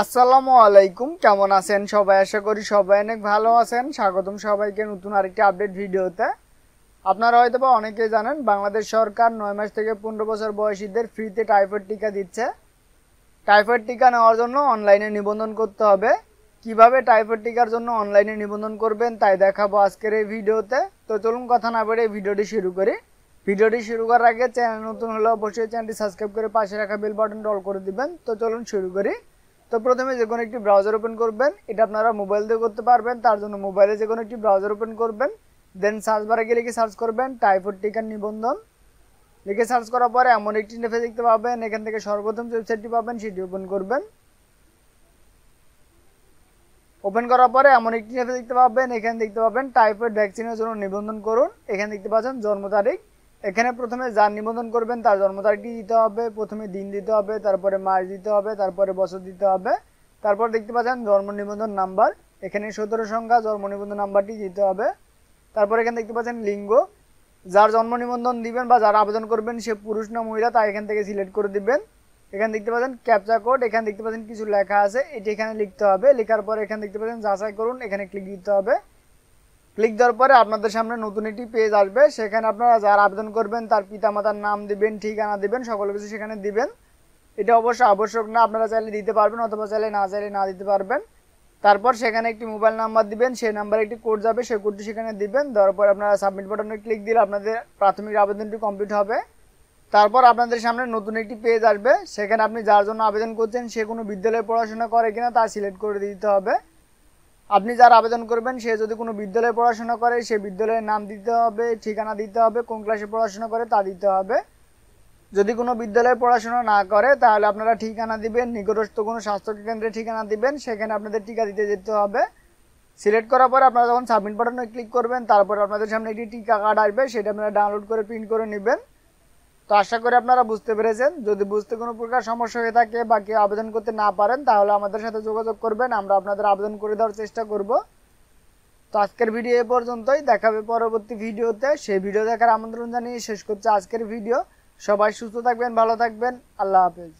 আসসালামু আলাইকুম, কেমন আছেন সবাই? আশা করি সবাই অনেক ভালো আছেন। স্বাগতম সবাইকে নতুন আরেকটি আপডেট ভিডিওতে। আপনারা হয়তো বা অনেকেই জানেন, বাংলাদেশ সরকার 9 মাস থেকে 15 বছর বয়সীদের ফ্রিতে টাইফয়েড টিকা দিচ্ছে। টাইফয়েড টিকা নেওয়ার জন্য অনলাইনে নিবন্ধন করতে হবে। কিভাবে টাইফয়েড টিকার জন্য অনলাইনে নিবন্ধন করবেন তাই দেখাবো আজকের এই ভিডিওতে। তো চলুন কথা না বলে ভিডিওটি শুরু করি। ভিডিওটি শুরু করার আগে চ্যানেল নতুন হলে অবশ্যই চ্যানেলটি সাবস্ক্রাইব করে পাশে রাখা বেল বাটনটি অল করে দিবেন। তো চলুন শুরু করি। তো প্রথমে যে কোনো একটি ব্রাউজার ওপেন করবেন। এটা আপনারা মোবাইল দিয়ে করতে পারবেন। তার জন্য মোবাইলে যে কোনো একটি ব্রাউজার ওপেন করবেন, দেন সার্চ বারে গিয়ে লিখে সার্চ করবেন টাইফয়েড টিকার নিবন্ধন। লিখে সার্চ করার পরে এমন একটি ইন্টারফেস দেখতে পাবেন। এখান থেকে সর্বপ্রথম যে ওয়েবসাইটটি পাবেন সেটি ওপেন করবেন। ওপেন করার পরে এমন একটি ইন্টারফেস দেখতে পাবেন। এখানে দেখতে পাবেন টাইফয়েড ভ্যাকসিনের জন্য নিবন্ধন করুন। এখানে দেখতে পাচ্ছেন জন্ম তারিখ। এখানে প্রথমে যার নিবন্ধন করবেন তার জন্ম তারিখটি দিতে হবে। প্রথমে দিন দিতে হবে, তারপরে মাস দিতে হবে, তারপরে বছর দিতে হবে। তারপর দেখতে পাচ্ছেন জন্ম নিবন্ধন নাম্বার। এখানে 17 সংখ্যা জন্ম নিবন্ধন নাম্বারটি দিতে হবে। তারপর এখানে দেখতে পাচ্ছেন লিঙ্গ। যার জন্ম নিবন্ধন দিবেন বা যারা আবেদন করবেন সে পুরুষ না মহিলা তা এখান থেকে সিলেক্ট করে দিবেন। এখানে দেখতে পাচ্ছেন ক্যাপচা কোড। এখানে দেখতে পাচ্ছেন কিছু লেখা আছে, এটি এখানে লিখতে হবে। লেখার পরে এখানে দেখতে পাচ্ছেন যাচাই করুন, এখানে ক্লিক দিতে হবে। ক্লিক দেওয়ার পরে আপনাদের সামনে নতুন একটি পেজ আসবে। সেখানে আপনারা যারা আবেদন করবেন তার পিতামাতার নাম দিবেন, ঠিকানা দিবেন, সকল কিছু সেখানে দিবেন। এটা অবশ্য আবশ্যক না, আপনারা চাইলে দিতে পারবেন অথবা চাইলে না দিতে পারবেন। তারপর সেখানে একটি মোবাইল নাম্বার দিবেন, সেই নাম্বারে একটি কোড যাবে, সেই কোডটি সেখানে দিবেন। দেওয়ার পর আপনারা সাবমিট বাটনে ক্লিক দিলে আপনাদের প্রাথমিক আবেদনটি কমপ্লিট হবে। তারপর আপনাদের সামনে নতুন একটি পেজ আসবে। সেখানে আপনি যার জন্য আবেদন করছেন সে কোনো বিদ্যালয়ে পড়াশোনা করে কিনা তা সিলেক্ট করে দিতে হবে। আপনি যার আবেদন করবেন সে যদি কোনো বিদ্যালয়ে পড়াশোনা করে সে বিদ্যালয়ের নাম দিতে হবে, ঠিকানা দিতে হবে, কোন ক্লাসে পড়াশোনা করে তা দিতে হবে। যদি কোনো বিদ্যালয়ে পড়াশোনা না করে তাহলে আপনারা ঠিকানা দিবেন, নিকটস্থ কোনো স্বাস্থ্য কেন্দ্রে ঠিকানা দিবেন, সেখানে আপনাদের টিকা দিতে যেতে হবে। সিলেক্ট করার পর আপনারা যখন সাবমিট বাটনে ক্লিক করবেন তারপর আপনাদের সামনে একটি টিকা কার্ড আসবে, সেটা আপনারা ডাউনলোড করে প্রিন্ট করে নেবেন। তো আশা করি আপনারা বুঝতে পেরেছেন। যদি বুঝতে কোনো প্রকার সমস্যা হয়ে থাকে বা কেউ আবেদন করতে না পারেন তাহলে আমাদের সাথে যোগাযোগ করবেন, আমরা আপনাদের আবেদন করে দেওয়ার চেষ্টা করব। তো আজকের ভিডিও এ পর্যন্তই, দেখাবে পরবর্তী ভিডিওতে। সেই ভিডিও দেখার আমন্ত্রণ জানিয়ে শেষ করছি আজকের ভিডিও। সবাই সুস্থ থাকবেন, ভালো থাকবেন, আল্লাহ হাফেজ।